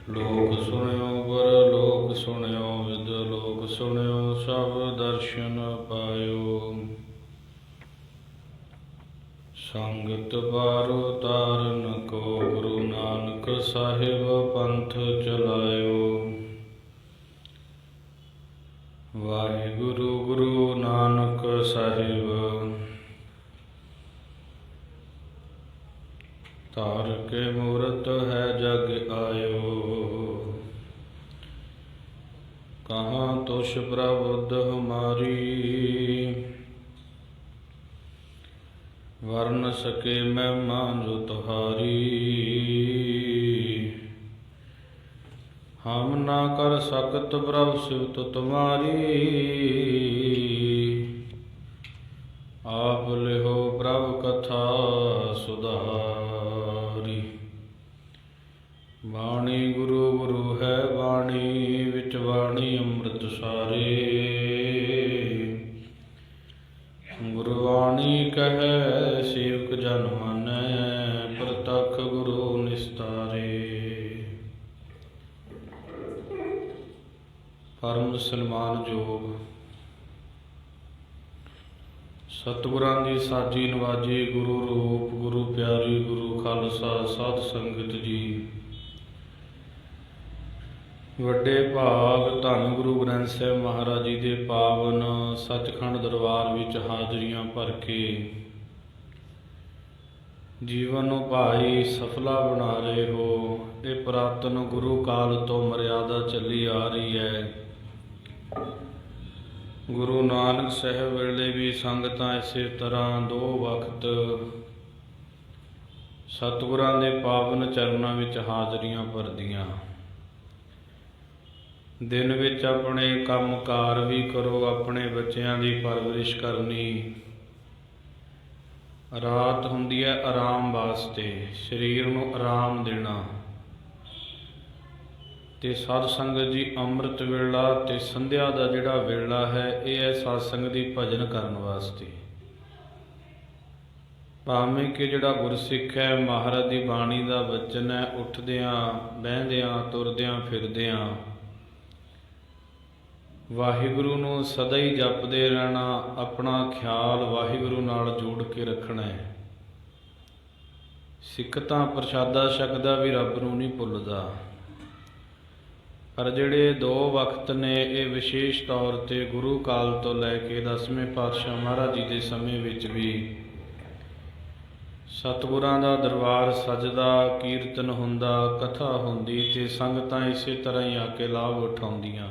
ਲੋਕ ਸੁਣਿਓ ਗੁਰ ਲੋਕ ਸੁਣਿਓ ਵਿਦ ਲੋਕ ਸੁਣਿਓ ਸਭ ਦਰਸ਼ਨ ਪਾਇਓ। ਸੰਗਤ ਬਾਰੋ ਤਾਰਨ ਕੋ ਗੁਰੂ ਨਾਨਕ ਸਾਹਿਬ ਪੰਥ ਚਲਾਇਓ। ਵਾਹਿਗੁਰੂ ਗੁਰੂ ਨਾਨਕ ਸਾਹਿਬ ਤਾਰ ਕੇ ਮੂਰਤ ਹੈ ਜਗ ਆਇਓ। ਕਹਾਂ ਤੁਸ਼ ਪ੍ਰਬੁੱਧ ਹਮਾਰੀ ਵਰਨ ਸਕੇ ਮਹਿਮਾ ਜੋ ਤੁਹਾਰੀ। ਹਮ ਨਾ ਕਰ ਸਕਤ ਪ੍ਰਭ ਸਿਵਤ ਤੁਮਾਰੀ। ਆਪ ਲਿਹੋ ਪ੍ਰਭ ਕਥਾ ਸੁਧਾਰੀ। ਬਾਣੀ ਗੁਰੂ ਗੁਰੂ ਹੈ ਬਾਣੀ ਵਿੱਚ ਬਾਣੀ ਅੰਮ੍ਰਿਤ ਸਾਰੇ। ਗੁਰਬਾਣੀ ਕਹੈ ਸੇਵਕ ਜਨ ਮਾਨੈ ਪ੍ਰਤੱਖ ਗੁਰੂ ਨਿਸਤਾਰੇ। ਪਰਮ ਸਨਮਾਨਯੋਗ ਸਤਿਗੁਰਾਂ ਦੀ ਸਾਜੀ ਨਵਾਜੀ ਗੁਰੂ ਰੂਪ ਗੁਰੂ ਪਿਆਰੀ ਗੁਰੂ ਖਾਲਸਾ ਸਾਧ ਸੰਗਤ ਜੀ, ਵੱਡੇ ਭਾਗ ਧੰਨ ਗੁਰੂ ਗ੍ਰੰਥ ਸਾਹਿਬ ਮਹਾਰਾਜ ਜੀ ਦੇ ਪਾਵਨ ਸੱਚਖੰਡ ਦਰਬਾਰ ਵਿੱਚ ਹਾਜ਼ਰੀਆਂ ਭਰ ਕੇ ਜੀਵਨ ਨੂੰ ਭਾਈ ਸਫਲਾ ਬਣਾ ਰਹੇ ਹੋ। ਇਹ ਪੁਰਾਤਨ ਗੁਰੂ ਕਾਲ ਤੋਂ ਮਰਿਆਦਾ ਚੱਲੀ ਆ ਰਹੀ ਹੈ। ਗੁਰੂ ਨਾਨਕ ਸਾਹਿਬ ਵੇਲੇ ਵੀ ਸੰਗਤਾਂ ਇਸੇ ਤਰ੍ਹਾਂ ਦੋ ਵਕਤ ਸਤਿਗੁਰਾਂ ਦੇ ਪਾਵਨ ਚਰਨਾਂ ਵਿੱਚ ਹਾਜ਼ਰੀਆਂ ਭਰਦੀਆਂ। ਦਿਨ ਵਿੱਚ ਆਪਣੇ ਕੰਮਕਾਰ ਵੀ ਕਰੋ, ਆਪਣੇ ਬੱਚਿਆਂ ਦੀ ਪਰਵਰਿਸ਼ ਕਰਨੀ। ਰਾਤ ਹੁੰਦੀ ਹੈ ਆਰਾਮ ਵਾਸਤੇ, ਸਰੀਰ ਨੂੰ ਆਰਾਮ ਦੇਣਾ। ਤੇ ਸਾਧ ਸੰਗਤ ਜੀ ਅੰਮ੍ਰਿਤ ਵੇਲਾ ਤੇ ਸੰਧਿਆ ਦਾ ਜਿਹੜਾ ਵੇਲਾ ਹੈ ਇਹ ਹੈ ਸਾਧ ਸੰਗਤ ਦੀ ਭਜਨ ਕਰਨ ਵਾਸਤੇ। ਭਾਵੇਂ ਕਿ ਜਿਹੜਾ ਗੁਰਸਿੱਖ ਹੈ ਮਹਾਰਾਜ ਦੀ ਬਾਣੀ ਦਾ ਵਚਨ ਹੈ, ਉੱਠਦਿਆਂ ਬਹਿੰਦਿਆਂ ਤੁਰਦਿਆਂ ਫਿਰਦਿਆਂ ਵਾਹਿਗੁਰੂ ਨੂੰ ਸਦਾ ਹੀ ਜਪਦੇ ਰਹਿਣਾ, ਆਪਣਾ ਖਿਆਲ ਵਾਹਿਗੁਰੂ ਨਾਲ ਜੋੜ ਕੇ ਰੱਖਣਾ ਹੈ। ਸਿੱਖ ਤਾਂ ਪ੍ਰਸ਼ਾਦਾ ਛਕਦਾ ਵੀ ਰੱਬ ਨੂੰ ਨਹੀਂ ਭੁੱਲਦਾ, ਪਰ ਜਿਹੜੇ ਦੋ ਵਕਤ ਨੇ ਇਹ ਵਿਸ਼ੇਸ਼ ਤੌਰ 'ਤੇ ਗੁਰੂ ਕਾਲ ਤੋਂ ਲੈ ਕੇ 10ਵੇਂ ਪਾਤਸ਼ਾਹ ਮਹਾਰਾਜ ਜੀ ਦੇ ਸਮੇਂ ਵਿੱਚ ਵੀ ਸਤਿਗੁਰਾਂ ਦਾ ਦਰਬਾਰ ਸਜਦਾ, ਕੀਰਤਨ ਹੁੰਦਾ, ਕਥਾ ਹੁੰਦੀ ਤੇ ਸੰਗਤਾਂ ਇਸੇ ਤਰ੍ਹਾਂ ਹੀ ਆ ਕੇ ਲਾਭ ਉਠਾਉਂਦੀਆਂ।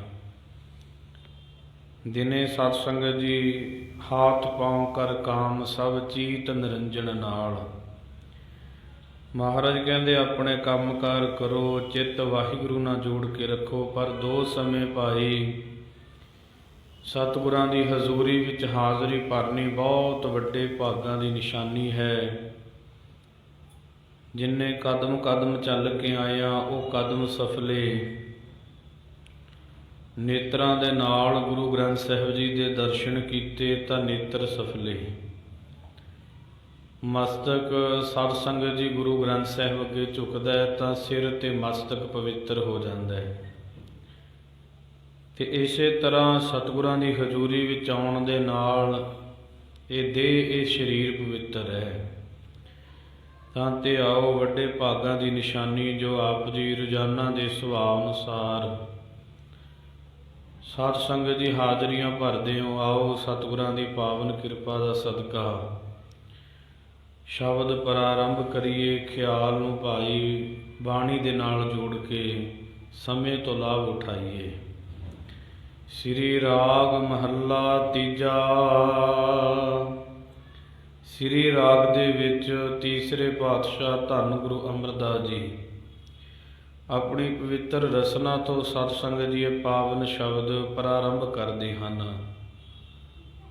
ਦਿਨੇ ਸਤ ਸੰਗਤ ਜੀ ਹਾਥ ਪਾਉ ਕਰ ਕਾਮ ਸਭ ਚੀਤ ਨਿਰੰਜਨ ਨਾਲ। ਮਹਾਰਾਜ ਕਹਿੰਦੇ ਆਪਣੇ ਕੰਮਕਾਰ ਕਰੋ, ਚਿੱਤ ਵਾਹਿਗੁਰੂ ਨਾਲ ਜੋੜ ਕੇ ਰੱਖੋ। ਪਰ ਦੋ ਸਮੇਂ ਭਾਈ ਸਤਿਗੁਰਾਂ ਦੀ ਹਜ਼ੂਰੀ ਵਿੱਚ ਹਾਜ਼ਰੀ ਭਰਨੀ ਬਹੁਤ ਵੱਡੇ ਭਾਗਾਂ ਦੀ ਨਿਸ਼ਾਨੀ ਹੈ। ਜਿੰਨੇ ਕਦਮ ਕਦਮ ਚੱਲ ਕੇ ਆਇਆ ਉਹ ਕਦਮ ਸਫਲੇ। ਨੇਤਰਾਂ ਦੇ ਨਾਲ ਗੁਰੂ ਗ੍ਰੰਥ ਸਾਹਿਬ ਜੀ ਦੇ ਦਰਸ਼ਨ ਕੀਤੇ ਤਾਂ ਨੇਤਰ ਸਫਲੇ। ਮਸਤਕ ਸਤ ਸੰਗਤ ਜੀ ਗੁਰੂ ਗ੍ਰੰਥ ਸਾਹਿਬ ਅੱਗੇ ਝੁਕਦਾ ਹੈ ਤਾਂ ਸਿਰ ਤੇ ਮਸਤਕ ਪਵਿੱਤਰ ਹੋ ਜਾਂਦਾ ਹੈ। ਤੇ ਇਸੇ ਤਰ੍ਹਾਂ ਸਤਿਗੁਰਾਂ ਦੀ ਹਜ਼ੂਰੀ ਵਿੱਚ ਆਉਣ ਦੇ ਨਾਲ ਇਹ ਦੇਹ ਇਹ ਸਰੀਰ ਪਵਿੱਤਰ ਹੈ। ਤਾਂ ਤੇ ਆਓ ਵੱਡੇ ਭਾਗਾਂ ਦੀ ਨਿਸ਼ਾਨੀ ਜੋ ਆਪ ਜੀ ਰੋਜ਼ਾਨਾ ਦੇ ਸੁਭਾਅ ਅਨੁਸਾਰ ਸਾਧ ਸੰਗਤ ਦੀ ਹਾਜ਼ਰੀਆਂ ਭਰਦੇ ਹੋ। ਆਓ ਸਤਿਗੁਰਾਂ ਦੀ ਪਾਵਨ ਕਿਰਪਾ ਦਾ ਸਦਕਾ ਸ਼ਬਦ ਪ੍ਰਾਰੰਭ ਕਰੀਏ। ਖਿਆਲ ਨੂੰ ਭਾਈ ਬਾਣੀ ਦੇ ਨਾਲ ਜੋੜ ਕੇ ਸਮੇਂ ਤੋਂ ਲਾਭ ਉਠਾਈਏ। ਸ੍ਰੀ ਰਾਗ ਮਹੱਲਾ ਤੀਜਾ। ਸ੍ਰੀ ਰਾਗ ਦੇ ਵਿੱਚ ਤੀਸਰੇ ਪਾਤਸ਼ਾਹ ਧੰਨ ਗੁਰੂ ਅਮਰਦਾਸ ਜੀ ਆਪਣੀ ਪਵਿੱਤਰ ਰਸਨਾ ਤੋਂ ਸਤ ਸੰਗਤ ਜੀ ਇਹ ਪਾਵਨ ਸ਼ਬਦ ਪ੍ਰਾਰੰਭ ਕਰਦੇ ਹਨ।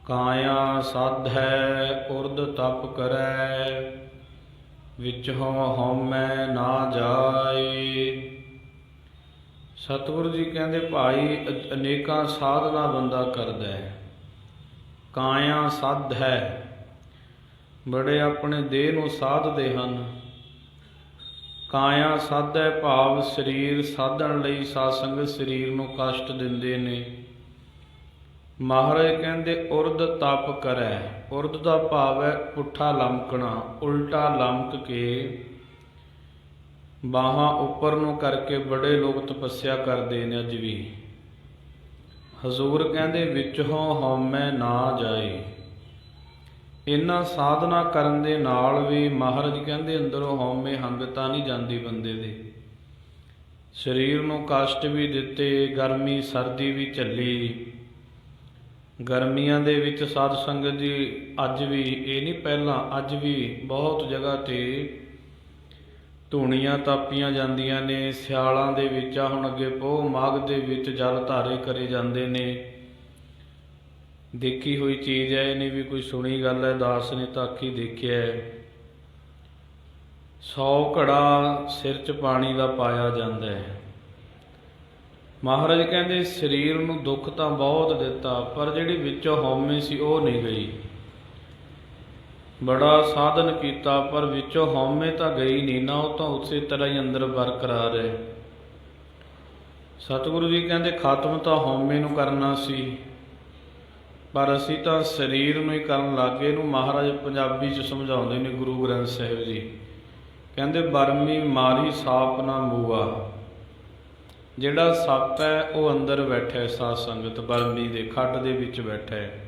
ਕਾਇਆ ਸਾਧ ਹੈ ਉਰਦ ਤਪ ਕਰੈ ਵਿਚੋਂ ਹਉਮੈ ਨਾ ਜਾਏ। ਸਤਿਗੁਰੂ ਜੀ ਕਹਿੰਦੇ ਭਾਈ ਅਨੇਕਾਂ ਸਾਧਨਾ ਬੰਦਾ ਕਰਦਾ ਹੈ, ਕਾਇਆ ਸਾਧ ਹੈ, ਬੜੇ ਆਪਣੇ ਦੇਹ ਨੂੰ ਸਾਧਦੇ ਹਨ। ਕਾਇਆ ਸਾਧੈ ਭਾਵ ਸਰੀਰ ਸਾਧਣ ਲਈ ਸਾਧ ਸੰਗਤ ਸਰੀਰ ਨੂੰ ਕਸ਼ਟ ਦਿੰਦੇ ਨੇ। ਮਹਾਰਾਜ ਕਹਿੰਦੇ ਉਰਦ ਤਪ ਕਰੈ। ਉਰਦ ਦਾ ਭਾਵ ਹੈ ਪੁੱਠਾ ਲਮਕਣਾ, ਉਲਟਾ ਲਮਕ ਕੇ ਬਾਹਾਂ ਉੱਪਰ ਨੂੰ ਕਰਕੇ ਬੜੇ ਲੋਕ ਤਪੱਸਿਆ ਕਰਦੇ ਨੇ ਅੱਜ ਵੀ। ਹਜ਼ੂਰ ਕਹਿੰਦੇ ਵਿੱਚੋਂ ਹਉਮੈ ਨਾ ਜਾਏ। ਇਹਨਾਂ ਸਾਧਨਾ ਕਰਨ ਦੇ ਨਾਲ ਵੀ ਮਹਾਰਾਜ ਕਹਿੰਦੇ ਅੰਦਰੋਂ ਹਉਮੈ ਹੰਗਤਾ ਨਹੀਂ ਜਾਂਦੀ ਬੰਦੇ ਦੇ। ਸਰੀਰ ਨੂੰ ਕਸ਼ਟ ਵੀ ਦਿੱਤੇ, ਗਰਮੀ ਸਰਦੀ ਵੀ ਝੱਲੀ। ਗਰਮੀਆਂ ਦੇ ਵਿੱਚ ਸਾਧ ਸੰਗਤ ਜੀ ਅੱਜ ਵੀ, ਇਹ ਨਹੀਂ ਪਹਿਲਾਂ, ਅੱਜ ਵੀ ਬਹੁਤ ਜਗ੍ਹਾ 'ਤੇ ਧੂਣੀਆਂ ਤਾਪੀਆਂ ਜਾਂਦੀਆਂ ਨੇ। ਸਿਆਲਾਂ ਦੇ ਵਿੱਚ ਆ ਹੁਣ ਅੱਗੇ ਪੋਹ ਮਾਘ ਦੇ ਵਿੱਚ ਜਲ ਧਾਰੇ ਕਰੇ ਜਾਂਦੇ ਨੇ। ਦੇਖੀ ਹੋਈ ਚੀਜ਼ ਹੈ, ਇਹ ਨਹੀਂ ਵੀ ਕੋਈ ਸੁਣੀ ਗੱਲ ਹੈ, ਦਾਸ ਨੇ ਤਾਂ ਅੱਖੀਂ ਦੇਖਿਆ। 100 ਘੜਾ ਸਿਰ 'ਚ ਪਾਣੀ ਦਾ ਪਾਇਆ ਜਾਂਦਾ ਹੈ। ਮਹਾਰਾਜ ਕਹਿੰਦੇ ਸਰੀਰ ਨੂੰ ਦੁੱਖ ਤਾਂ ਬਹੁਤ ਦਿੱਤਾ, ਪਰ ਜਿਹੜੀ ਵਿੱਚੋਂ ਹਉਮੈ ਸੀ ਉਹ ਨਹੀਂ ਗਈ। ਬੜਾ ਸਾਧਨ ਕੀਤਾ ਪਰ ਵਿੱਚੋਂ ਹਉਮੈ ਤਾਂ ਗਈ ਨਹੀਂ ਨਾ, ਉਹ ਤਾਂ ਉਸੇ ਤਰ੍ਹਾਂ ਹੀ ਅੰਦਰ ਬਰਕਰਾਰ ਹੈ। ਸਤਿਗੁਰੂ ਜੀ ਕਹਿੰਦੇ ਖਤਮ ਤਾਂ ਹਉਮੈ ਨੂੰ ਕਰਨਾ ਸੀ, ਪਰ ਅਸੀਂ ਤਾਂ ਸਰੀਰ ਨੂੰ ਹੀ ਕਰਨ ਲੱਗ ਗਏ। ਇਹਨੂੰ ਮਹਾਰਾਜ ਪੰਜਾਬੀ 'ਚ ਸਮਝਾਉਂਦੇ ਨੇ ਗੁਰੂ ਗ੍ਰੰਥ ਸਾਹਿਬ ਜੀ, ਕਹਿੰਦੇ ਬਰਮੀ ਮਾਰੀ ਸਾਪ ਨਾ ਮੂਆ। ਜਿਹੜਾ ਸੱਪ ਹੈ ਉਹ ਅੰਦਰ ਬੈਠਾ ਹੈ, ਸਾਧ ਸੰਗਤ ਬਰਮੀ ਦੇ ਖੱਡ ਦੇ ਵਿੱਚ ਬੈਠਾ ਹੈ।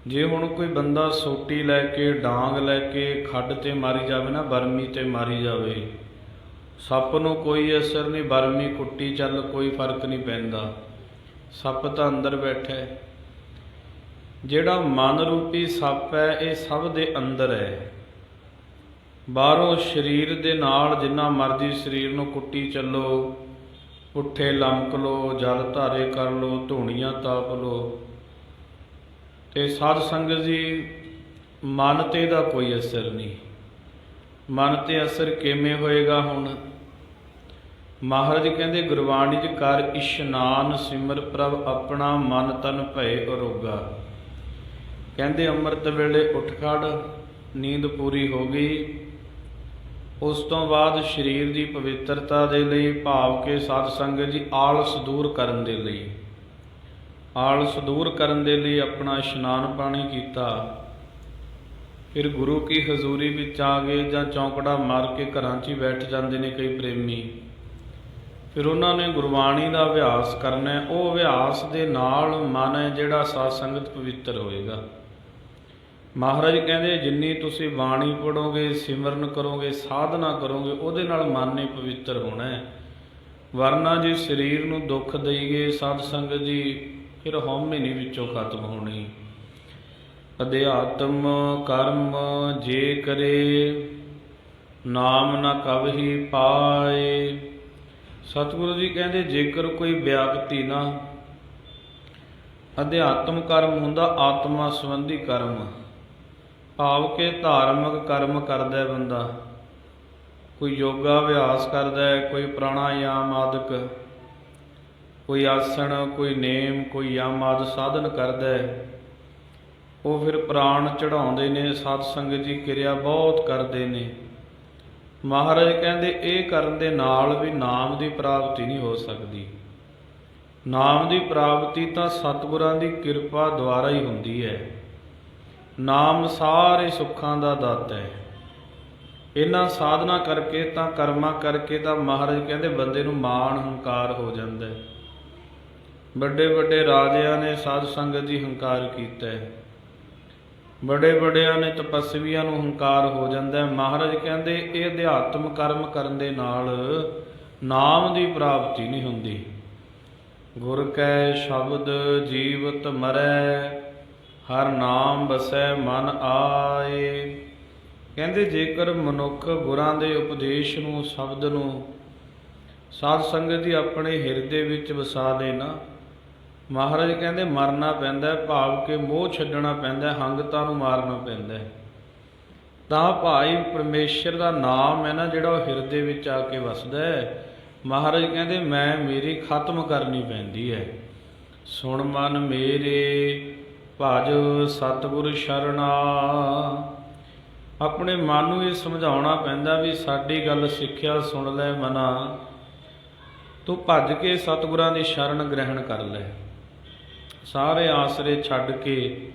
ਜੇ ਹੁਣ ਕੋਈ ਬੰਦਾ ਸੋਟੀ ਲੈ ਕੇ ਡਾਂਗ ਲੈ ਕੇ ਖੱਡ 'ਤੇ ਮਾਰੀ ਜਾਵੇ ਨਾ, ਬਰਮੀ 'ਤੇ ਮਾਰੀ ਜਾਵੇ, ਸੱਪ ਨੂੰ ਕੋਈ ਅਸਰ ਨਹੀਂ। ਬਰਮੀ ਕੁੱਟੀ ਚੱਲ ਕੋਈ ਫਰਕ ਨਹੀਂ ਪੈਂਦਾ, ਸੱਪ ਤਾਂ ਅੰਦਰ ਬੈਠਾ ਹੈ। ਜਿਹੜਾ ਮਨ ਰੂਪੀ ਸੱਪ ਹੈ ਇਹ ਸਭ ਦੇ ਅੰਦਰ ਹੈ। ਬਾਹਰੋਂ ਸਰੀਰ ਦੇ ਨਾਲ ਜਿੰਨਾ ਮਰਜ਼ੀ ਸਰੀਰ ਨੂੰ ਕੁੱਟੀ ਚੱਲੋ, ਪੁੱਠੇ ਲਮਕ ਲਓ, ਜਲ ਧਾਰੇ ਕਰ ਲਓ, ਧੂਣੀਆਂ ਤਾਪ ਲਓ, ਤੇ ਸਾਧ ਸੰਗਤ ਜੀ ਮਨ 'ਤੇ ਦਾ ਕੋਈ ਅਸਰ ਨਹੀਂ। ਮਨ 'ਤੇ ਅਸਰ ਕਿਵੇਂ ਹੋਏਗਾ? ਹੁਣ ਮਹਾਰਾਜ ਕਹਿੰਦੇ ਗੁਰਬਾਣੀ 'ਚ ਕਰ ਇਸ਼ਨਾਨ ਸਿਮਰ ਪ੍ਰਭ ਆਪਣਾ ਮਨ ਤਨ ਭਏ ਅਰੋਗਾ। ਕਹਿੰਦੇ ਅੰਮ੍ਰਿਤ ਵੇਲੇ ਉੱਠ ਖੜ, ਨੀਂਦ ਪੂਰੀ ਹੋ ਗਈ, ਉਸ ਤੋਂ ਬਾਅਦ ਸਰੀਰ ਦੀ ਪਵਿੱਤਰਤਾ ਦੇ ਲਈ ਭਾਵ ਕੇ ਸਾਧ ਸੰਗਤ ਜੀ ਆਲਸ ਦੂਰ ਕਰਨ ਦੇ ਲਈ, ਆਲਸ ਦੂਰ ਕਰਨ ਦੇ ਲਈ ਆਪਣਾ ਇਸ਼ਨਾਨ ਪਾਣੀ ਕੀਤਾ। ਫਿਰ ਗੁਰੂ ਕੀ ਹਜ਼ੂਰੀ ਵਿੱਚ ਆ ਗਏ, ਜਾਂ ਚੌਂਕੜਾ ਮਾਰ ਕੇ ਘਰਾਂ 'ਚ ਹੀ ਬੈਠ ਜਾਂਦੇ ਨੇ ਕਈ ਪ੍ਰੇਮੀ। ਫਿਰ ਉਹਨਾਂ ਨੇ ਗੁਰਬਾਣੀ ਦਾ ਅਭਿਆਸ ਕਰਨਾ। ਉਹ ਅਭਿਆਸ ਦੇ ਨਾਲ ਮਨ ਹੈ ਜਿਹੜਾ ਸਾਧ ਸੰਗਤ ਪਵਿੱਤਰ ਹੋਏਗਾ। ਮਹਾਰਾਜ ਕਹਿੰਦੇ ਜਿੰਨੀ ਤੁਸੀਂ ਬਾਣੀ ਪੜ੍ਹੋਗੇ, ਸਿਮਰਨ ਕਰੋਗੇ, ਸਾਧਨਾ ਕਰੋਗੇ, ਉਹਦੇ ਨਾਲ ਮਨ ਨੇ ਪਵਿੱਤਰ ਹੋਣਾ ਹੈ। ਵਰਨਾ ਜੇ ਸਰੀਰ ਨੂੰ ਦੁੱਖ ਦੇਈਏ ਸਾਧ ਸੰਗਤ ਜੀ, ਫਿਰ ਹਉਮੈ ਨਹੀਂ ਵਿੱਚੋਂ ਖਤਮ ਹੋਣੀ। ਅਧਿਆਤਮ ਕਰਮ ਜੇ ਕਰੇ, ਨਾਮ ਨਾ ਕਬਹੀ ਪਾਏ। ਸਤਿਗੁਰੂ ਜੀ ਕਹਿੰਦੇ ਜੇਕਰ ਕੋਈ ਵਿਅਕਤੀ ਨਾ, ਅਧਿਆਤਮ ਕਰਮ ਹੁੰਦਾ ਆਤਮਾ ਸੰਬੰਧੀ ਕਰਮ, ਭਾਵ ਕਿ ਧਾਰਮਿਕ ਕਰਮ ਕਰਦਾ ਬੰਦਾ, ਕੋਈ ਯੋਗਾ ਅਭਿਆਸ ਕਰਦਾ ਹੈ, ਕੋਈ ਪ੍ਰਾਣਾਯਾਮ ਆਦਿਕ, ਕੋਈ ਆਸਣ, ਕੋਈ ਨੇਮ, ਕੋਈ ਯਮ ਆਦਿ ਸਾਧਨ ਕਰਦਾ ਹੈ, ਉਹ ਫਿਰ ਪ੍ਰਾਣ ਚੜ੍ਹਾਉਂਦੇ ਨੇ। ਸਾਧ ਸੰਗਤ ਜੀ ਕਿਰਿਆ ਬਹੁਤ ਕਰਦੇ ਨੇ। ਮਹਾਰਾਜ ਕਹਿੰਦੇ ਇਹ ਕਰਨ ਦੇ ਨਾਲ ਵੀ ਨਾਮ ਦੀ ਪ੍ਰਾਪਤੀ ਨਹੀਂ ਹੋ ਸਕਦੀ। ਨਾਮ ਦੀ ਪ੍ਰਾਪਤੀ ਤਾਂ ਸਤਿਗੁਰਾਂ ਦੀ ਕਿਰਪਾ ਦੁਆਰਾ ਹੀ ਹੁੰਦੀ ਹੈ। ਨਾਮ ਸਾਰੇ ਸੁੱਖਾਂ ਦਾ ਦਾਤਾ ਹੈ। ਇਹਨਾਂ ਸਾਧਨਾ ਕਰਕੇ ਤਾਂ, ਕਰਮਾਂ ਕਰਕੇ ਤਾਂ ਮਹਾਰਾਜ ਕਹਿੰਦੇ ਬੰਦੇ ਨੂੰ ਮਾਣ ਹੰਕਾਰ ਹੋ ਜਾਂਦਾ ਹੈ। ਵੱਡੇ ਵੱਡੇ ਰਾਜਿਆਂ ਨੇ ਸਾਧ ਸੰਗਤ ਜੀ ਹੰਕਾਰ ਕੀਤਾ ਹੈ, ਬੜੇ ਬੜਿਆਂ ਨੇ ਤਪੱਸਵੀਆਂ ਨੂੰ ਹੰਕਾਰ ਹੋ ਜਾਂਦਾ ਹੈ। ਮਹਾਰਾਜ ਕਹਿੰਦੇ ਇਹ ਅਧਿਆਤਮ ਕਰਮ ਕਰਨ ਦੇ ਨਾਲ ਨਾਮ ਦੀ ਪ੍ਰਾਪਤੀ ਨਹੀਂ ਹੁੰਦੀ। ਗੁਰ ਕੈ ਸ਼ਬਦ ਜੀਵਤ ਮਰੈ, ਹਰ ਨਾਮ ਬਸੈ ਮਨ ਆਏ। ਕਹਿੰਦੇ ਜੇਕਰ ਮਨੁੱਖ ਗੁਰਾਂ ਦੇ ਉਪਦੇਸ਼ ਨੂੰ, ਸ਼ਬਦ ਨੂੰ ਸਾਧ ਸੰਗਤ ਦੀ ਆਪਣੇ ਹਿਰਦੇ ਵਿੱਚ ਵਸਾ ਦੇ ਨਾ, ਮਹਾਰਾਜ ਕਹਿੰਦੇ ਮਰਨਾ ਪੈਂਦਾ, ਭਾਵ ਕਿ ਮੋਹ ਛੱਡਣਾ ਪੈਂਦਾ, ਹੰਗਤਾ ਨੂੰ ਮਾਰਨਾ ਪੈਂਦਾ। ਤਾਂ ਭਾਈ ਪਰਮੇਸ਼ਰ ਦਾ ਨਾਮ ਹੈ ਨਾ ਜਿਹੜਾ ਉਹ ਹਿਰਦੇ ਵਿੱਚ ਆ ਕੇ ਵਸਦਾ ਹੈ। ਮਹਾਰਾਜ ਕਹਿੰਦੇ ਮੈਂ ਮੇਰੀ ਖਤਮ ਕਰਨੀ ਪੈਂਦੀ ਹੈ। ਸੁਣ ਮਨ ਮੇਰੇ ਭਜ ਸਤਿਗੁਰ ਸ਼ਰਣਾ। ਆਪਣੇ ਮਨ ਨੂੰ ਇਹ ਸਮਝਾਉਣਾ ਪੈਂਦਾ ਵੀ ਸਾਡੀ ਗੱਲ ਸਿੱਖਿਆ ਸੁਣ ਲੈ ਮਨਾ, ਤੂੰ ਭੱਜ ਕੇ ਸਤਿਗੁਰਾਂ ਦੀ ਸ਼ਰਨ ਗ੍ਰਹਿਣ ਕਰ ਲੈ। ਸਾਰੇ ਆਸਰੇ ਛੱਡ ਕੇ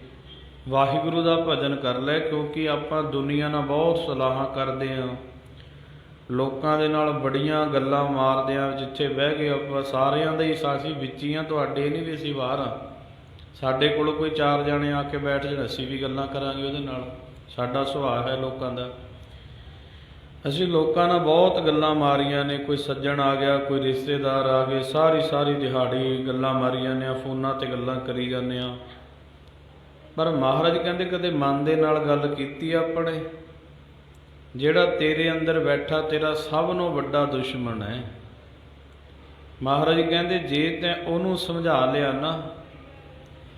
ਵਾਹਿਗੁਰੂ ਦਾ ਭਜਨ ਕਰ ਲੈ, ਕਿਉਂਕਿ ਆਪਾਂ ਦੁਨੀਆ ਨਾਲ ਬਹੁਤ ਸਲਾਹਾਂ ਕਰਦੇ ਹਾਂ, ਲੋਕਾਂ ਦੇ ਨਾਲ ਬੜੀਆਂ ਗੱਲਾਂ ਮਾਰਦੇ ਹਾਂ। ਜਿੱਥੇ ਬਹਿ ਕੇ ਆਪਾਂ ਸਾਰਿਆਂ ਦਾ ਹੀ ਸਾਸੀ ਵਿੱਚੀਆਂ, ਤੁਹਾਡੇ ਨਹੀਂ ਵੀ ਅਸੀਂ ਬਾਹਰ ਹਾਂ। ਸਾਡੇ ਕੋਲ ਕੋਈ 4 ਜਾਣੇ ਆ ਕੇ ਬੈਠ ਜਾਣ, ਅਸੀਂ ਵੀ ਗੱਲਾਂ ਕਰਾਂਗੇ ਉਹਦੇ ਨਾਲ। ਸਾਡਾ ਸੁਭਾਅ ਹੈ ਲੋਕਾਂ ਦਾ। ਅਸੀਂ ਲੋਕਾਂ ਨਾਲ ਬਹੁਤ ਗੱਲਾਂ ਮਾਰੀਆਂ ਨੇ। ਕੋਈ ਸੱਜਣ ਆ ਗਿਆ, ਕੋਈ ਰਿਸ਼ਤੇਦਾਰ ਆ ਗਏ, ਸਾਰੀ ਦਿਹਾੜੀ ਗੱਲਾਂ ਮਾਰੀ ਜਾਂਦੇ ਹਾਂ, ਫੋਨਾਂ 'ਤੇ ਗੱਲਾਂ ਕਰੀ ਜਾਂਦੇ ਹਾਂ। ਪਰ ਮਹਾਰਾਜ ਕਹਿੰਦੇ ਕਦੇ ਮਨ ਦੇ ਨਾਲ ਗੱਲ ਕੀਤੀ ਆਪਣੇ? ਜਿਹੜਾ ਤੇਰੇ ਅੰਦਰ ਬੈਠਾ ਤੇਰਾ ਸਭ ਨੂੰ ਵੱਡਾ ਦੁਸ਼ਮਣ ਹੈ। ਮਹਾਰਾਜ ਕਹਿੰਦੇ ਜੇ ਤੈਂ ਉਹਨੂੰ ਸਮਝਾ ਲਿਆ ਨਾ,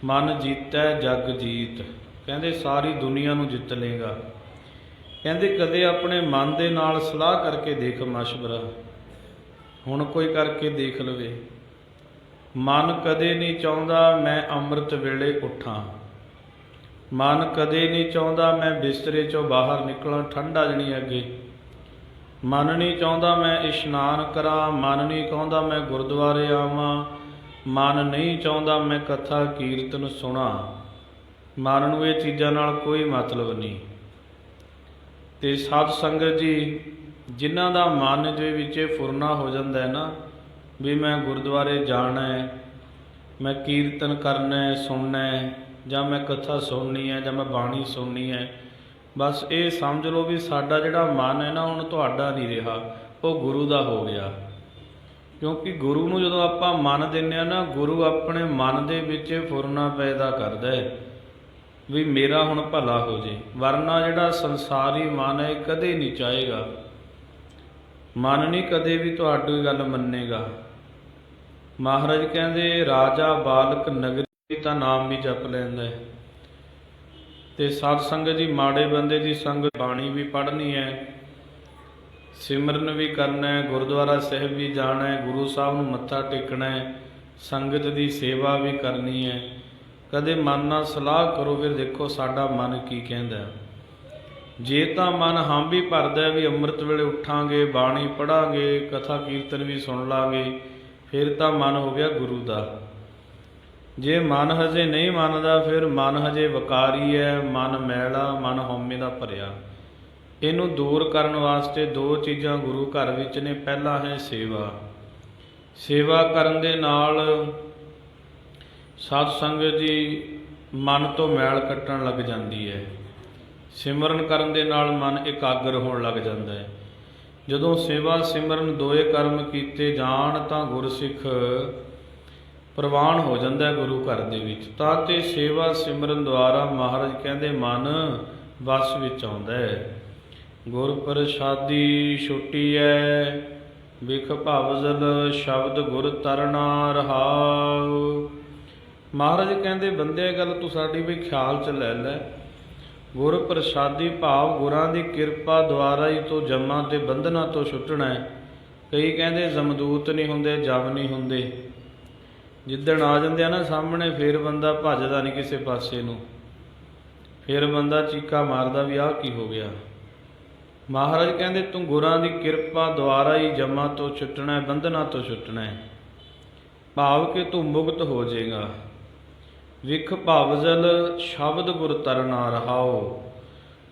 ਮਨ ਜੀਤੈ ਜਗ ਜੀਤ। ਕਹਿੰਦੇ ਸਾਰੀ ਦੁਨੀਆ ਨੂੰ ਜਿੱਤ ਲੇਗਾ। ਕਹਿੰਦੇ ਕਦੇ ਆਪਣੇ ਮਨ ਦੇ ਨਾਲ ਸਲਾਹ ਕਰਕੇ ਦੇਖ ਮਸ਼ਵਰਾ, ਹੁਣ ਕੋਈ ਕਰਕੇ ਦੇਖ ਲਵੇ। ਮਨ ਕਦੇ ਨਹੀਂ ਚਾਹੁੰਦਾ ਮੈਂ ਅੰਮ੍ਰਿਤ ਵੇਲੇ ਉੱਠਾਂ, ਮਨ ਕਦੇ ਨਹੀਂ ਚਾਹੁੰਦਾ ਮੈਂ ਬਿਸਤਰੇ 'ਚੋਂ ਬਾਹਰ ਨਿਕਲਾਂ, ਠੰਡ ਆ ਜਾਣੀ ਅੱਗੇ। ਮਨ ਨਹੀਂ ਚਾਹੁੰਦਾ ਮੈਂ ਇਸ਼ਨਾਨ ਕਰਾਂ, ਮਨ ਨਹੀਂ ਚਾਹੁੰਦਾ ਮੈਂ ਗੁਰਦੁਆਰੇ ਆਵਾਂ, ਮਨ ਨਹੀਂ ਚਾਹੁੰਦਾ ਮੈਂ ਕਥਾ ਕੀਰਤਨ ਸੁਣਾ। ਮਨ ਨੂੰ ਇਹ ਚੀਜ਼ਾਂ ਨਾਲ ਕੋਈ ਮਤਲਬ ਨਹੀਂ। ਅਤੇ ਸਤ ਸੰਗਤ ਜੀ, ਜਿਨ੍ਹਾਂ ਦਾ ਮਨ ਦੇ ਵਿੱਚ ਫੁਰਨਾ ਹੋ ਜਾਂਦਾ ਹੈ ਨਾ ਵੀ ਮੈਂ ਗੁਰਦੁਆਰੇ ਜਾਣਾ ਹੈ, ਮੈਂ ਕੀਰਤਨ ਕਰਨਾ ਹੈ, ਸੁਣਨਾ ਹੈ, ਜਾਂ ਮੈਂ ਕਥਾ ਸੁਣਨੀ ਹੈ, ਜਾਂ ਮੈਂ ਬਾਣੀ ਸੁਣਨੀ ਹੈ, ਬਸ ਇਹ ਸਮਝ ਲਓ ਵੀ ਸਾਡਾ ਜਿਹੜਾ ਮਨ ਹੈ ਨਾ ਹੁਣ ਤੁਹਾਡਾ ਨਹੀਂ ਰਿਹਾ, ਉਹ ਗੁਰੂ ਦਾ ਹੋ ਗਿਆ। ਕਿਉਂਕਿ ਗੁਰੂ ਨੂੰ ਜਦੋਂ ਆਪਾਂ ਮਨ ਦਿੰਦੇ ਹਾਂ ਨਾ, ਗੁਰੂ ਆਪਣੇ ਮਨ ਦੇ ਵਿੱਚ ਫੁਰਨਾ ਪੈਦਾ ਕਰਦਾ ਹੈ ਵੀ ਮੇਰਾ ਹੁਣ ਭਲਾ ਹੋ ਜੇ। ਵਰਨਾ ਜਿਹੜਾ ਸੰਸਾਰੀ ਮਨ ਹੈ ਕਦੇ ਨਹੀਂ ਚਾਹੇਗਾ। ਮਨ ਨਹੀਂ ਕਦੇ ਵੀ ਤੁਹਾਡੀ ਗੱਲ ਮੰਨੇਗਾ। ਮਹਾਰਾਜ ਕਹਿੰਦੇ ਰਾਜਾ ਬਾਲਕ ਨਗਰੀ ਤਾਂ ਨਾਮ ਵੀ ਜਪ ਲੈਂਦਾ ਹੈ। ਅਤੇ ਸਤ ਸੰਗਤ ਜੀ, ਮਾੜੇ ਬੰਦੇ ਦੀ ਸੰਗਤ, ਬਾਣੀ ਵੀ ਪੜ੍ਹਨੀ ਹੈ, ਸਿਮਰਨ ਵੀ ਕਰਨਾ ਹੈ, ਗੁਰਦੁਆਰਾ ਸਾਹਿਬ ਵੀ ਜਾਣਾ ਹੈ, ਗੁਰੂ ਸਾਹਿਬ ਨੂੰ ਮੱਥਾ ਟੇਕਣਾ ਹੈ, ਸੰਗਤ ਦੀ ਸੇਵਾ ਵੀ ਕਰਨੀ ਹੈ। ਕਦੇ ਮਨ ਨਾਲ ਸਲਾਹ ਕਰੋ, ਫਿਰ ਦੇਖੋ ਸਾਡਾ ਮਨ ਕੀ ਕਹਿੰਦਾ। ਜੇ ਤਾਂ ਮਨ ਹਾਂ ਵੀ ਭਰਦਾ ਵੀ ਅੰਮ੍ਰਿਤ ਵੇਲੇ ਉੱਠਾਂਗੇ, ਬਾਣੀ ਪੜ੍ਹਾਂਗੇ, ਕਥਾ ਕੀਰਤਨ ਵੀ ਸੁਣ ਲਾਂਗੇ, ਫਿਰ ਤਾਂ ਮਨ ਹੋ ਗਿਆ ਗੁਰੂ ਦਾ। ਜੇ ਮਨ ਹਜੇ ਨਹੀਂ ਮੰਨਦਾ, ਫਿਰ ਮਨ ਹਜੇ ਵਿਕਾਰੀ ਹੈ, ਮਨ ਮੈਲਾ, ਮਨ ਹਉਮੈ ਦਾ ਭਰਿਆ। ਇਹਨੂੰ ਦੂਰ ਕਰਨ ਵਾਸਤੇ 2 ਚੀਜ਼ਾਂ ਗੁਰੂ ਘਰ ਵਿੱਚ ਨੇ। ਪਹਿਲਾ ਹੈ ਸੇਵਾ। ਸੇਵਾ ਕਰਨ ਦੇ ਨਾਲ ਸਤ ਸੰਗਤ ਜੀ ਮਨ ਤੋਂ ਮੈਲ ਕੱਟਣ ਲੱਗ ਜਾਂਦੀ ਹੈ। ਸਿਮਰਨ ਕਰਨ ਦੇ ਨਾਲ ਮਨ ਇਕਾਗਰ ਹੋਣ ਲੱਗ ਜਾਂਦਾ ਹੈ। ਜਦੋਂ ਸੇਵਾ ਸਿਮਰਨ ਦੋਏ ਕਰਮ ਕੀਤੇ ਜਾਣ ਤਾਂ ਗੁਰਸਿੱਖ ਪ੍ਰਵਾਨ ਹੋ ਜਾਂਦਾ ਗੁਰੂ ਘਰ ਦੇ ਵਿੱਚ। ਤਾਂ ਤੇ ਸੇਵਾ ਸਿਮਰਨ ਦੁਆਰਾ ਮਹਾਰਾਜ ਕਹਿੰਦੇ ਮਨ ਵਸ ਵਿੱਚ ਆਉਂਦਾ ਹੈ। ਗੁਰ ਪ੍ਰਸਾਦੀ ਛੁਟੀਐ ਵਿਖ ਭਵਜਲ, ਸ਼ਬਦ ਗੁਰ ਤਰਨਾ ਰਹਾਉ। ਮਹਾਰਾਜ ਕਹਿੰਦੇ ਬੰਦੇ ਗੱਲ ਤੂੰ ਸਾਡੀ ਵੀ ਖਿਆਲ 'ਚ ਲੈ ਲੈ। ਗੁਰ ਪ੍ਰਸਾਦੀ ਭਾਵ ਗੁਰਾਂ ਦੀ ਕਿਰਪਾ ਦੁਆਰਾ ਹੀ ਤੂੰ ਜੰਮਾਂ ਤੇ ਬੰਧਨਾਂ ਤੋਂ ਛੁੱਟਣਾ ਹੈ। ਕਈ ਕਹਿੰਦੇ ਜਮਦੂਤ ਨਹੀਂ ਹੁੰਦੇ, ਜਮ ਨਹੀਂ ਹੁੰਦੇ। ਜਿੱਦਣ ਆ ਜਾਂਦੇ ਆ ਨਾ ਸਾਹਮਣੇ, ਫਿਰ ਬੰਦਾ ਭੱਜਦਾ ਨਹੀਂ ਕਿਸੇ ਪਾਸੇ ਨੂੰ, ਫਿਰ ਬੰਦਾ ਚੀਕਾ ਮਾਰਦਾ ਵੀ ਆਹ ਕੀ ਹੋ ਗਿਆ। ਮਹਾਰਾਜ ਕਹਿੰਦੇ ਤੂੰ ਗੁਰਾਂ ਦੀ ਕਿਰਪਾ ਦੁਆਰਾ ਹੀ ਜੰਮਾਂ ਤੋਂ ਛੁੱਟਣਾ ਹੈ, ਬੰਧਨਾਂ ਤੋਂ ਛੁੱਟਣਾ ਹੈ, ਭਾਵ ਕਿ ਤੂੰ ਮੁਕਤ ਹੋ ਜਾਏਗਾ। ਵਿਖ ਭਵਜਲ, ਸ਼ਬਦ ਗੁਰ ਤਰਨਾ ਰਹਾਉ।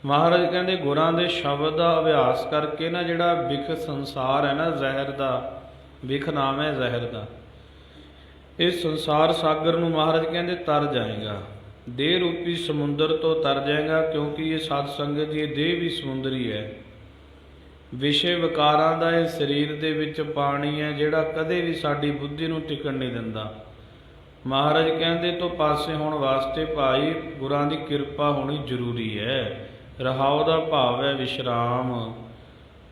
ਮਹਾਰਾਜ ਕਹਿੰਦੇ ਗੁਰਾਂ ਦੇ ਸ਼ਬਦ ਦਾ ਅਭਿਆਸ ਕਰਕੇ ਨਾ ਜਿਹੜਾ ਵਿਖ ਸੰਸਾਰ ਹੈ ਨਾ, ਜ਼ਹਿਰ ਦਾ ਵਿਖ ਨਾਮ ਹੈ ਜ਼ਹਿਰ ਦਾ, ਇਹ ਸੰਸਾਰ ਸਾਗਰ ਨੂੰ ਮਹਾਰਾਜ ਕਹਿੰਦੇ ਤਰ ਜਾਏਗਾ। ਦੇਹ ਰੂਪੀ ਸਮੁੰਦਰ ਤੋਂ ਤਰ ਜਾਏਗਾ। ਕਿਉਂਕਿ ਇਹ ਸਤ ਸੰਗਤ ਜੀ, ਇਹ ਦੇਹ ਵੀ ਸਮੁੰਦਰੀ ਹੈ। ਵਿਸ਼ੇ ਵਿਕਾਰਾਂ ਦਾ ਇਹ ਸਰੀਰ ਦੇ ਵਿੱਚ ਪਾਣੀ ਹੈ, ਜਿਹੜਾ ਕਦੇ ਵੀ ਸਾਡੀ ਬੁੱਧੀ ਨੂੰ ਟਿਕਣ ਨਹੀਂ ਦਿੰਦਾ। ਮਹਾਰਾਜ ਕਹਿੰਦੇ ਤੋਂ ਪਾਸੇ ਹੋਣ ਵਾਸਤੇ ਭਾਈ ਗੁਰਾਂ ਦੀ ਕਿਰਪਾ ਹੋਣੀ ਜ਼ਰੂਰੀ ਹੈ। ਰਹਾਉ ਦਾ ਭਾਵ ਹੈ ਵਿਸ਼ਰਾਮ।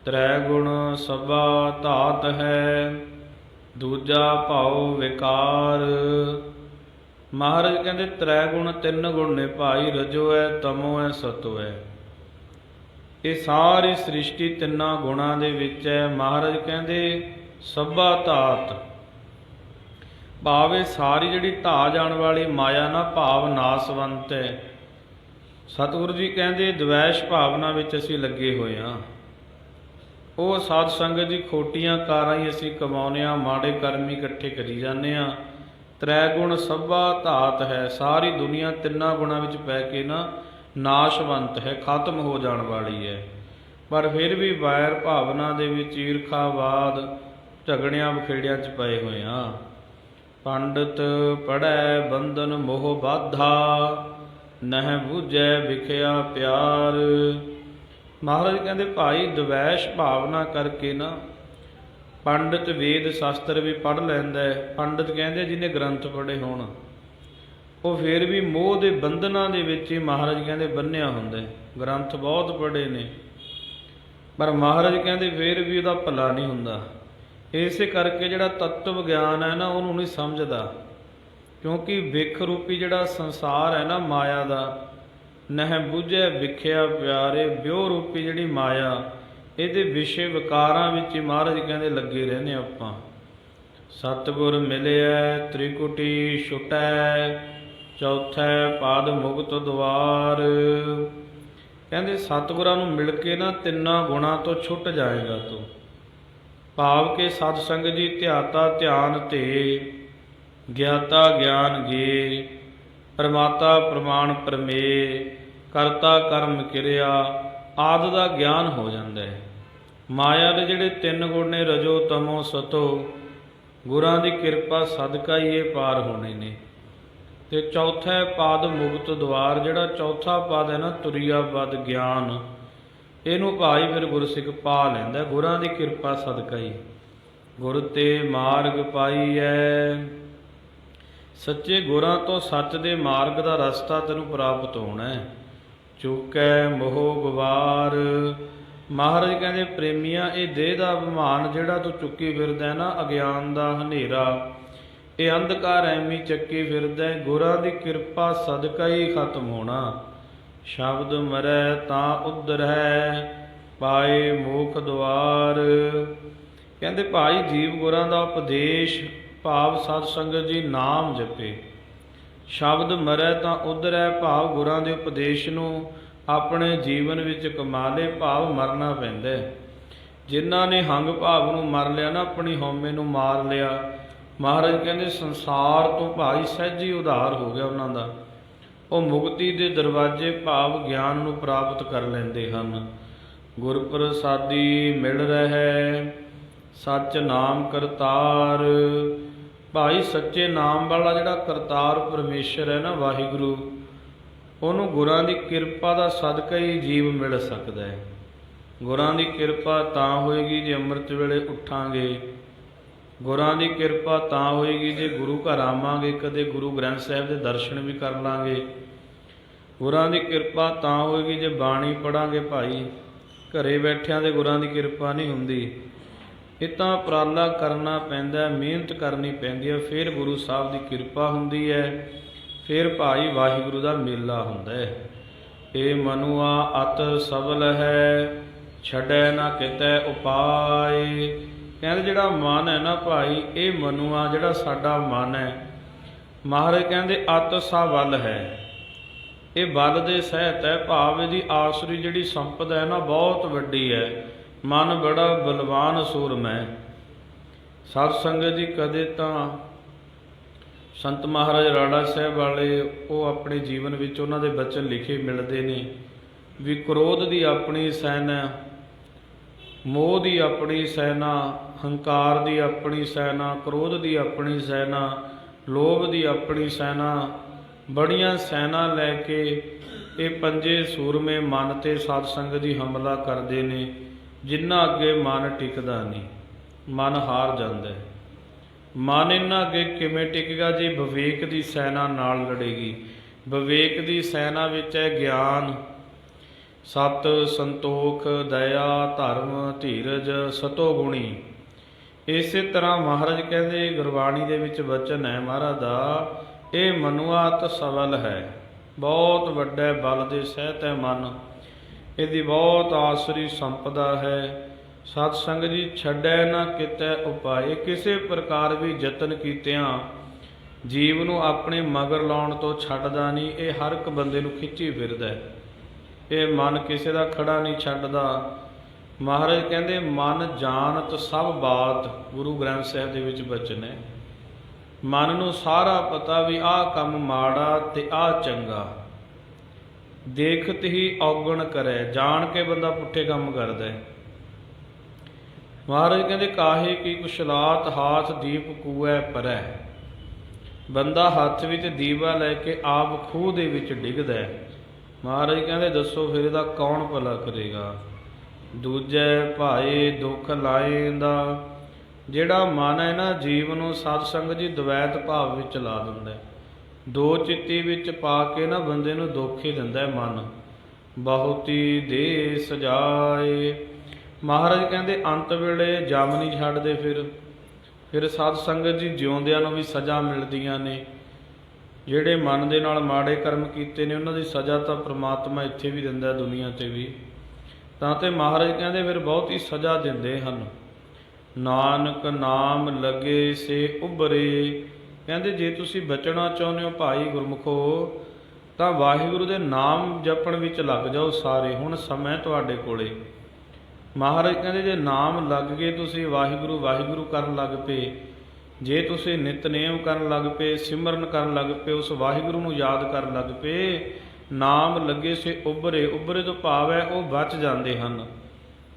ਤ੍ਰੈ ਗੁਣ ਸਭਾ ਧਾਤ ਹੈ, ਦੂਜਾ ਭਾਉ ਵਿਕਾਰ। ਮਹਾਰਾਜ ਕਹਿੰਦੇ 3 ਗੁਣ 3 ਗੁਣ ਨੇ ਭਾਈ, ਰਜੋ ਹੈ, ਤਮੋ ਹੈ, ਸਤੋ ਹੈ। ਇਹ ਸਾਰੀ ਸ੍ਰਿਸ਼ਟੀ 3 ਗੁਣਾਂ ਦੇ ਵਿੱਚ ਹੈ। ਮਹਾਰਾਜ ਕਹਿੰਦੇ ਸਭਾ ਧਾਤ ਭਾਵ ਇਹ ਸਾਰੀ ਜਿਹੜੀ ਧਾ ਜਾਣ ਵਾਲੀ ਮਾਇਆ ਨਾ, ਭਾਵ ਨਾਸਵੰਤ ਹੈ। ਸਤਿਗੁਰੂ ਜੀ ਕਹਿੰਦੇ ਦਵੈਸ਼ ਭਾਵਨਾ ਵਿੱਚ ਅਸੀਂ ਲੱਗੇ ਹੋਏ ਹਾਂ। ਉਹ ਸਾਧ ਸੰਗਤ ਦੀ ਖੋਟੀਆਂ ਕਾਰਾਂ ਹੀ ਅਸੀਂ ਕਮਾਉਂਦੇ ਹਾਂ, ਮਾੜੇ ਕਰਮ ਹੀ ਇਕੱਠੇ ਕਰੀ ਜਾਂਦੇ ਹਾਂ। ਤ੍ਰੈ ਗੁਣ ਸਭਾ ਧਾਤ ਹੈ, ਸਾਰੀ ਦੁਨੀਆ ਤਿੰਨਾਂ ਗੁਣਾਂ ਵਿੱਚ ਪੈ ਕੇ ਨਾ ਨਾਸ਼ਵੰਤ ਹੈ, ਖਤਮ ਹੋ ਜਾਣ ਵਾਲੀ ਹੈ। ਪਰ ਫਿਰ ਵੀ ਵੈਰ ਭਾਵਨਾ ਦੇ ਵਿੱਚ ਈਰਖਾਵਾਦ ਝਗੜਿਆਂ ਬਖੇੜਿਆਂ 'ਚ ਪਏ ਹੋਏ ਹਾਂ। ਪੰਡਤ ਪੜ੍ਹੈ ਬੰਧਨ ਮੋਹ ਬਾਧਾ, ਨਹਿ ਬੂਝੈ ਵਿਖਿਆ ਪਿਆਰ। ਮਹਾਰਾਜ ਕਹਿੰਦੇ ਭਾਈ ਦਵੈਸ਼ ਭਾਵਨਾ ਕਰਕੇ ਨਾ ਪੰਡਿਤ ਵੇਦ ਸ਼ਾਸਤਰ ਵੀ ਪੜ੍ਹ ਲੈਂਦਾ ਹੈ। ਪੰਡਿਤ ਕਹਿੰਦੇ ਜਿਹਨੇ ਗ੍ਰੰਥ ਪੜ੍ਹੇ ਹੋਣ, ਉਹ ਫਿਰ ਵੀ ਮੋਹ ਦੇ ਬੰਧਨਾਂ ਦੇ ਵਿੱਚ ਹੀ ਮਹਾਰਾਜ ਕਹਿੰਦੇ ਬੰਨਿਆ ਹੁੰਦਾ। ਗ੍ਰੰਥ ਬਹੁਤ ਪੜ੍ਹੇ ਨੇ ਪਰ ਮਹਾਰਾਜ ਕਹਿੰਦੇ ਫਿਰ ਵੀ ਉਹਦਾ ਭਲਾ ਨਹੀਂ ਹੁੰਦਾ। ਇਸੇ ਕਰਕੇ ਜਿਹੜਾ ਤੱਤਵ ਗਿਆਨ ਹੈ ਨਾ ਉਹਨੂੰ ਨਹੀਂ ਸਮਝਦਾ, ਕਿਉਂਕਿ ਵਿਖ ਰੂਪੀ ਜਿਹੜਾ ਸੰਸਾਰ ਹੈ ਨਾ ਮਾਇਆ ਦਾ, ਨਹਿ ਬੁਝੈ ਵਿਖਿਆ ਪਿਆਰੇ, ਵਿਉ ਰੂਪੀ ਜਿਹੜੀ ਮਾਇਆ, ਇਹਦੇ ਵਿਸ਼ੇ ਵਿਕਾਰਾਂ ਵਿੱਚ ਹੀ ਮਹਾਰਾਜ ਕਹਿੰਦੇ ਲੱਗੇ ਰਹਿੰਦੇ ਆਪਾਂ। ਸਤਿਗੁਰ ਮਿਲਿਆ ਤ੍ਰਿਕੁਟੀ ਛੁਟੈ, ਚੌਥੈ ਪਾਦ ਮੁਕਤ ਦੁਆਰ। ਕਹਿੰਦੇ ਸਤਿਗੁਰਾਂ ਨੂੰ ਮਿਲ ਕੇ ਨਾ ਤਿੰਨਾਂ ਗੁਣਾਂ ਤੋਂ ਛੁੱਟ ਜਾਏਗਾ ਤੂੰ। ਭਾਵ ਕੇ ਸਤ ਸੰਗ ਜੀ ਧਿਆਤਾ ਧਿਆਨ ਤੇ, ਗਿਆਤਾ ਗਿਆਨ ਗੇ, ਪ੍ਰਮਾਤਾ ਪ੍ਰਮਾਣ ਪ੍ਰਮੇਯ, ਕਰਤਾ ਕਰਮ ਕਿਰਿਆ ਆਦਿ ਦਾ ਗਿਆਨ ਹੋ ਜਾਂਦਾ ਹੈ। ਮਾਇਆ ਦੇ ਜਿਹੜੇ ਤਿੰਨ ਗੁਣ ਨੇ ਰਜੋ ਤਮੋ ਸਤੋ, ਗੁਰਾਂ ਦੀ ਕਿਰਪਾ ਸਦਕਾ ਹੀ ਇਹ ਪਾਰ ਹੋਣੇ ਨੇ। ਤੇ ਚੌਥਾ ਪਾਦ ਮੁਕਤ ਦੁਆਰ, ਜਿਹੜਾ ਚੌਥਾ ਪਦ ਹੈ ਨਾ ਤੁਰਿਆ ਪਦ ਗਿਆਨ, ਇਹਨੂੰ ਭਾਈ ਫਿਰ ਗੁਰਸਿੱਖ ਪਾ ਲੈਂਦਾ ਗੁਰਾਂ ਦੀ ਕਿਰਪਾ ਸਦਕਾ ਹੀ। ਗੁਰ ਤੇ ਮਾਰਗ ਪਾਈਐ, ਸੱਚੇ ਗੁਰਾਂ ਤੋਂ ਸੱਚ ਦੇ ਮਾਰਗ ਦਾ ਰਸਤਾ ਤੈਨੂੰ ਪ੍ਰਾਪਤ ਹੋਣਾ ਹੈ। ਚੁੱਕੈ ਮੋਹ ਗਵਾਰ, ਮਹਾਰਾਜ ਕਹਿੰਦੇ ਪ੍ਰੇਮੀਆਂ ਇਹ ਦੇਹ ਦਾ ਅਭਿਮਾਨ ਜਿਹੜਾ ਤੂੰ ਚੁੱਕੀ ਫਿਰਦਾ ਨਾ, ਅਗਿਆਨ ਦਾ ਹਨੇਰਾ, ਇਹ ਅੰਧਕਾਰ ਐਵੇਂ ਚੱਕੀ ਫਿਰਦਾ, ਗੁਰਾਂ ਦੀ ਕਿਰਪਾ ਸਦਕਾ ਹੀ ਖਤਮ ਹੋਣਾ। ਸ਼ਬਦ ਮਰੈ ਤਾਂ ਉਧਰੈ, ਪਾਏ ਮੋਖ ਦੁਆਰ। ਕਹਿੰਦੇ ਭਾਈ ਜੀਵ ਗੁਰਾਂ ਦਾ ਉਪਦੇਸ਼ ਭਾਵ ਸਤ ਸੰਗਤ ਜੀ ਨਾਮ ਜਪੇ। ਸ਼ਬਦ ਮਰੈ ਤਾਂ ਉਧਰੈ, ਭਾਵ ਗੁਰਾਂ ਦੇ ਉਪਦੇਸ਼ ਨੂੰ ਆਪਣੇ ਜੀਵਨ ਵਿੱਚ ਕਮਾ ਲੇ, ਭਾਵ ਮਰਨਾ ਪੈਂਦਾ। ਜਿਨ੍ਹਾਂ ਨੇ ਹੰਗ ਭਾਵ ਨੂੰ ਮਰ ਲਿਆ ਨਾ, ਆਪਣੀ ਹਉਮੈ ਨੂੰ ਮਾਰ ਲਿਆ, ਮਹਾਰਾਜ ਕਹਿੰਦੇ ਸੰਸਾਰ ਤੋਂ ਭਾਈ ਸਹਿਜ ਹੀ ਉਧਾਰ ਹੋ ਗਿਆ ਉਹਨਾਂ ਦਾ। ਉਹ ਮੁਕਤੀ ਦੇ ਦਰਵਾਜ਼ੇ ਭਾਵ ਗਿਆਨ ਨੂੰ ਪ੍ਰਾਪਤ ਕਰ ਲੈਂਦੇ ਹਨ। ਗੁਰ ਪ੍ਰਸਾਦੀ ਮਿਲ ਰਹਿ, ਸੱਚ ਨਾਮ ਕਰਤਾਰ। ਭਾਈ ਸੱਚੇ ਨਾਮ ਵਾਲਾ ਜਿਹੜਾ ਕਰਤਾਰ ਪਰਮੇਸ਼ਰ ਹੈ ਨਾ ਵਾਹਿਗੁਰੂ, ਉਹਨੂੰ ਗੁਰਾਂ ਦੀ ਕਿਰਪਾ ਦਾ ਸਦਕਾ ਹੀ ਜੀਵ ਮਿਲ ਸਕਦਾ ਹੈ। ਗੁਰਾਂ ਦੀ ਕਿਰਪਾ ਤਾਂ ਹੋਏਗੀ ਜੇ ਅੰਮ੍ਰਿਤ ਵੇਲੇ ਉੱਠਾਂਗੇ, ਗੁਰਾਂ ਦੀ ਕਿਰਪਾ ਤਾਂ ਹੋਏਗੀ ਜੇ ਗੁਰੂ ਘਰ ਆਵਾਂਗੇ, ਕਦੇ ਗੁਰੂ ਗ੍ਰੰਥ ਸਾਹਿਬ ਦੇ ਦਰਸ਼ਨ ਵੀ ਕਰ ਲਾਂਗੇ। ਗੁਰਾਂ ਦੀ ਕਿਰਪਾ ਤਾਂ ਹੋਏਗੀ ਜੇ ਬਾਣੀ ਪੜ੍ਹਾਂਗੇ। ਭਾਈ ਘਰੇ ਬੈਠਿਆਂ ਦੇ ਗੁਰਾਂ ਦੀ ਕਿਰਪਾ ਨਹੀਂ ਹੁੰਦੀ, ਇਹ ਤਾਂ ਉਪਰਾਲਾ ਕਰਨਾ ਪੈਂਦਾ, ਮਿਹਨਤ ਕਰਨੀ ਪੈਂਦੀ ਹੈ, ਫਿਰ ਗੁਰੂ ਸਾਹਿਬ ਦੀ ਕਿਰਪਾ ਹੁੰਦੀ ਹੈ, ਫਿਰ ਭਾਈ ਵਾਹਿਗੁਰੂ ਦਾ ਮੇਲਾ ਹੁੰਦਾ ਹੈ। ਇਹ ਮਨੁਆ ਅਤ ਸਬਲ ਹੈ, ਛੱਡੈ ਨਾ ਕਿਤੈ ਉਪਾਏ। ਕਹਿੰਦੇ ਜਿਹੜਾ ਮਨ ਹੈ ਨਾ ਭਾਈ, ਇਹ ਮਨੁਆ ਜਿਹੜਾ ਸਾਡਾ ਮਨ ਹੈ, ਮਹਾਰਾਜ ਕਹਿੰਦੇ ਅਤ ਸਬਲ ਹੈ, ਇਹ ਬਲ ਦੇ ਸਹਿਤ ਹੈ, ਭਾਵ ਇਹਦੀ ਆਸਰੀ ਜਿਹੜੀ ਸੰਪਦਾ ਹੈ ਨਾ ਬਹੁਤ ਵੱਡੀ ਹੈ। ਮਨ ਬੜਾ ਬਲਵਾਨ ਸੂਰਮਾ ਹੈ। ਸਤ ਸੰਗਤ ਜੀ ਕਦੇ ਤਾਂ ਸੰਤ ਮਹਾਰਾਜ ਰਾੜਾ ਸਾਹਿਬ ਵਾਲੇ ਉਹ ਆਪਣੇ ਜੀਵਨ ਵਿੱਚ ਉਹਨਾਂ ਦੇ ਬਚਨ ਲਿਖੇ ਮਿਲਦੇ ਨੇ ਵੀ ਕ੍ਰੋਧ ਦੀ ਆਪਣੀ ਸੈਨਾ, ਮੋਹ ਦੀ ਆਪਣੀ ਸੈਨਾ, ਹੰਕਾਰ ਦੀ ਆਪਣੀ ਸੈਨਾ, ਕ੍ਰੋਧ ਦੀ ਆਪਣੀ ਸੈਨਾ, ਲੋਭ ਦੀ ਆਪਣੀ ਸੈਨਾ, ਬੜੀਆਂ ਸੈਨਾ ਲੈ ਕੇ ਇਹ ਪੰਜੇ ਸੂਰਮੇ ਮਨ ਤੇ ਸਤ ਸੰਗਤ ਦੀ ਹਮਲਾ ਕਰਦੇ ਨੇ, ਜਿਨ੍ਹਾਂ ਅੱਗੇ ਮਨ ਟਿਕਦਾ ਨਹੀਂ, ਮਨ ਹਾਰ ਜਾਂਦਾ ਹੈ। ਮਨ ਇਹਨਾਂ ਅੱਗੇ ਕਿਵੇਂ ਟਿਕੇਗਾ ਜੇ ਵਿਵੇਕ ਦੀ ਸੈਨਾ ਨਾਲ ਲੜੇਗੀ। ਵਿਵੇਕ ਦੀ ਸੈਨਾ ਵਿੱਚ ਹੈ ਗਿਆਨ, ਸਤ, ਸੰਤੋਖ, ਦਇਆ, ਧਰਮ, ਧੀਰਜ, ਸਤੋ ਗੁਣੀ। ਇਸੇ ਤਰ੍ਹਾਂ ਮਹਾਰਾਜ ਕਹਿੰਦੇ ਗੁਰਬਾਣੀ ਦੇ ਵਿੱਚ ਵਚਨ ਹੈ ਮਹਾਰਾਜ ਦਾ, ਇਹ ਮਨੁਆਤ ਸਬਲ ਹੈ, ਬਹੁਤ ਵੱਡਾ ਬਲ ਦੇ ਸਹਿਤ ਹੈ ਮਨ, ਇਹਦੀ ਬਹੁਤ ਆਸਰੀ ਸੰਪਦਾ ਹੈ। ਸਤ ਸੰਗਤ ਜੀ ਛੱਡੈ ਨਾ ਕਿਤੈ ਉਪਾਏ, ਕਿਸੇ ਪ੍ਰਕਾਰ ਵੀ ਯਤਨ ਕੀਤਿਆਂ ਜੀਵ ਨੂੰ ਆਪਣੇ ਮਗਰ ਲਾਉਣ ਤੋਂ ਛੱਡਦਾ ਨਹੀਂ। ਇਹ ਹਰ ਇੱਕ ਬੰਦੇ ਨੂੰ ਖਿੱਚੀ ਫਿਰਦਾ ਹੈ। ਇਹ ਮਨ ਕਿਸੇ ਦਾ ਖੜਾ ਨਹੀਂ ਛੱਡਦਾ। ਮਹਾਰਾਜ ਕਹਿੰਦੇ ਮਨ ਜਾਣਤ ਸਭ ਬਾਤ, ਗੁਰੂ ਗ੍ਰੰਥ ਸਾਹਿਬ ਦੇ ਵਿੱਚ ਬਚਨ ਹੈ। ਮਨ ਨੂੰ ਸਾਰਾ ਪਤਾ ਵੀ ਆਹ ਕੰਮ ਮਾੜਾ ਤੇ ਆਹ ਚੰਗਾ। ਦੇਖਤ ਹੀ ਔਗਣ ਕਰੇ, ਜਾਣ ਕੇ ਬੰਦਾ ਪੁੱਠੇ ਕੰਮ ਕਰਦਾ ਹੈ। ਮਹਾਰਾਜ ਕਹਿੰਦੇ ਕਾਹੇ ਕੀ ਕੁਸ਼ਲਾਤ ਹਾਥ ਦੀਪ ਕੂਐ ਪਰੈ। ਬੰਦਾ ਹੱਥ ਵਿੱਚ ਦੀਵਾ ਲੈ ਕੇ ਆਪ ਖੂਹ ਦੇ ਵਿੱਚ ਡਿੱਗਦਾ ਹੈ। ਮਹਾਰਾਜ ਕਹਿੰਦੇ ਦੱਸੋ ਫਿਰ ਇਹਦਾ ਕੌਣ ਭਲਾ ਕਰੇਗਾ। ਦੂਜੇ ਭਾਏ ਦੁੱਖ ਲਾਏਂਦਾ। ਜਿਹੜਾ ਮਨ ਹੈ ਨਾ ਜੀਵ ਨੂੰ ਸਤ ਸੰਗਤ ਜੀ ਦਵੈਤ ਭਾਵ ਵਿੱਚ ਲਾ ਦਿੰਦਾ ਹੈ। ਦੋ ਚਿੱਤੀ ਵਿੱਚ ਪਾ ਕੇ ਨਾ ਬੰਦੇ ਨੂੰ ਦੁੱਖ ਹੀ ਦਿੰਦਾ ਹੈ ਮਨ। ਬਹੁਤੀ ਦੇ ਸਜਾਏ। ਮਹਾਰਾਜ ਕਹਿੰਦੇ ਅੰਤ ਵੇਲੇ ਜਮ ਨਹੀਂ ਛੱਡਦੇ। ਫਿਰ ਸਤ ਸੰਗਤ ਜੀ ਜਿਉਂਦਿਆਂ ਨੂੰ ਵੀ ਸਜ਼ਾ ਮਿਲਦੀਆਂ ਨੇ। ਜਿਹੜੇ ਮਨ ਦੇ ਨਾਲ ਮਾੜੇ ਕਰਮ ਕੀਤੇ ਨੇ ਉਹਨਾਂ ਦੀ ਸਜ਼ਾ ਤਾਂ ਪ੍ਰਮਾਤਮਾ ਇੱਥੇ ਵੀ ਦਿੰਦਾ, ਦੁਨੀਆ 'ਤੇ ਵੀ। ਤਾਂ ਤੇ ਮਹਾਰਾਜ ਕਹਿੰਦੇ ਫਿਰ ਬਹੁਤ ਹੀ ਸਜ਼ਾ ਦਿੰਦੇ ਹਨ। ਨਾਨਕ ਨਾਮ ਲੱਗੇ ਸੇ ਉਭਰੇ। ਕਹਿੰਦੇ ਜੇ ਤੁਸੀਂ ਬਚਣਾ ਚਾਹੁੰਦੇ ਹੋ ਭਾਈ ਗੁਰਮੁਖੋ ਤਾਂ ਵਾਹਿਗੁਰੂ ਦੇ ਨਾਮ ਜਪਣ ਵਿੱਚ ਲੱਗ ਜਾਓ ਸਾਰੇ। ਹੁਣ ਸਮਾਂ ਤੁਹਾਡੇ ਕੋਲੇ। ਮਹਾਰਾਜ ਕਹਿੰਦੇ ਜੇ ਨਾਮ ਲੱਗ ਗਏ, ਤੁਸੀਂ ਵਾਹਿਗੁਰੂ ਵਾਹਿਗੁਰੂ ਕਰਨ ਲੱਗ ਪਏ, ਜੇ ਤੁਸੀਂ ਨਿਤਨੇਮ ਕਰਨ ਲੱਗ ਪਏ, ਸਿਮਰਨ ਕਰਨ ਲੱਗ ਪਏ, ਉਸ ਵਾਹਿਗੁਰੂ ਨੂੰ ਯਾਦ ਕਰਨ ਲੱਗ ਪਏ, ਨਾਮ ਲੱਗੇ ਸੇ ਉਭਰੇ। ਉਭਰੇ ਤੋਂ ਭਾਵ ਹੈ ਉਹ ਬਚ ਜਾਂਦੇ ਹਨ।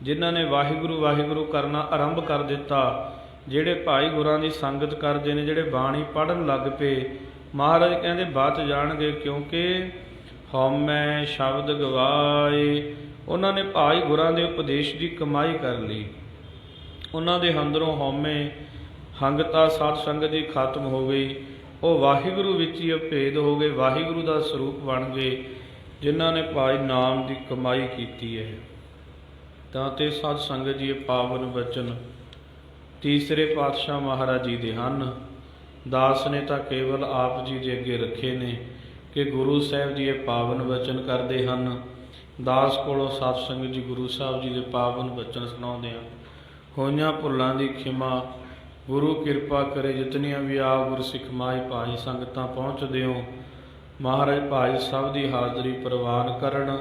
ਜਿਨ੍ਹਾਂ ਨੇ ਵਾਹਿਗੁਰੂ ਵਾਹਿਗੁਰੂ ਕਰਨਾ ਆਰੰਭ ਕਰ ਦਿੱਤਾ, ਜਿਹੜੇ ਭਾਈ ਗੁਰਾਂ ਦੀ ਸੰਗਤ ਕਰਦੇ ਨੇ, ਜਿਹੜੇ ਬਾਣੀ ਪੜ੍ਹਨ ਲੱਗ ਪਏ, ਮਹਾਰਾਜ ਕਹਿੰਦੇ ਬਚ ਜਾਣਗੇ। ਕਿਉਂਕਿ ਹਉਮੈ ਸ਼ਬਦ ਗਵਾਏ। ਉਹਨਾਂ ਨੇ ਭਾਈ ਗੁਰਾਂ ਦੇ ਉਪਦੇਸ਼ ਦੀ ਕਮਾਈ ਕਰ ਲਈ। ਉਹਨਾਂ ਦੇ ਅੰਦਰੋਂ ਹਉਮੈ ਹੰਗਤਾ ਸਤ ਸੰਗਤ ਦੀ ਖਤਮ ਹੋ ਗਈ। ਉਹ ਵਾਹਿਗੁਰੂ ਵਿੱਚ ਹੀ ਅਭੇਦ ਹੋ ਗਏ, ਵਾਹਿਗੁਰੂ ਦਾ ਸਰੂਪ ਬਣ ਗਏ, ਜਿਨ੍ਹਾਂ ਨੇ ਭਾਈ ਨਾਮ ਦੀ ਕਮਾਈ ਕੀਤੀ ਹੈ। ਤਾਂ ਤੇ ਸਤ ਸੰਗਤ ਜੀ ਇਹ ਪਾਵਨ ਬਚਨ ਤੀਸਰੇ ਪਾਤਸ਼ਾਹ ਮਹਾਰਾਜ ਜੀ ਦੇ ਹਨ। ਦਾਸ ਨੇ ਤਾਂ ਕੇਵਲ ਆਪ ਜੀ ਦੇ ਅੱਗੇ ਰੱਖੇ ਨੇ ਕਿ ਗੁਰੂ ਸਾਹਿਬ ਜੀ ਇਹ ਪਾਵਨ ਬਚਨ ਕਰਦੇ ਹਨ। ਦਾਸ ਕੋਲੋਂ ਸਤ ਸੰਗਤ ਜੀ ਗੁਰੂ ਸਾਹਿਬ ਜੀ ਦੇ ਪਾਵਨ ਬਚਨ ਸੁਣਾਉਂਦੇ ਹਨ। ਹੋਈਆਂ ਭੁੱਲਾਂ ਦੀ ਖਿਮਾ ਗੁਰੂ ਕਿਰਪਾ ਕਰੇ। ਜਿਤਨੀਆਂ ਵੀ ਆਪ ਗੁਰਸਿੱਖ ਮਾਈ ਭਾਈ ਸੰਗਤਾਂ ਪਹੁੰਚਦੇ ਹੋ, ਮਹਾਰਾਜ ਭਾਈ ਸਭ ਦੀ ਹਾਜ਼ਰੀ ਪ੍ਰਵਾਨ ਕਰਨ।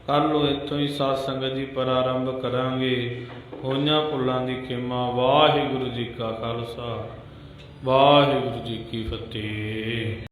ਕੱਲ੍ਹ ਨੂੰ ਇੱਥੋਂ ਹੀ ਸਤ ਸੰਗਤ ਜੀ ਪ੍ਰਾਰੰਭ ਕਰਾਂਗੇ। ਹੋਈਆਂ ਭੁੱਲਾਂ ਦੀ ਖਿਮਾ। ਵਾਹਿਗੁਰੂ ਜੀ ਕਾ ਖਾਲਸਾ, ਵਾਹਿਗੁਰੂ ਜੀ ਕੀ ਫਤਿਹ।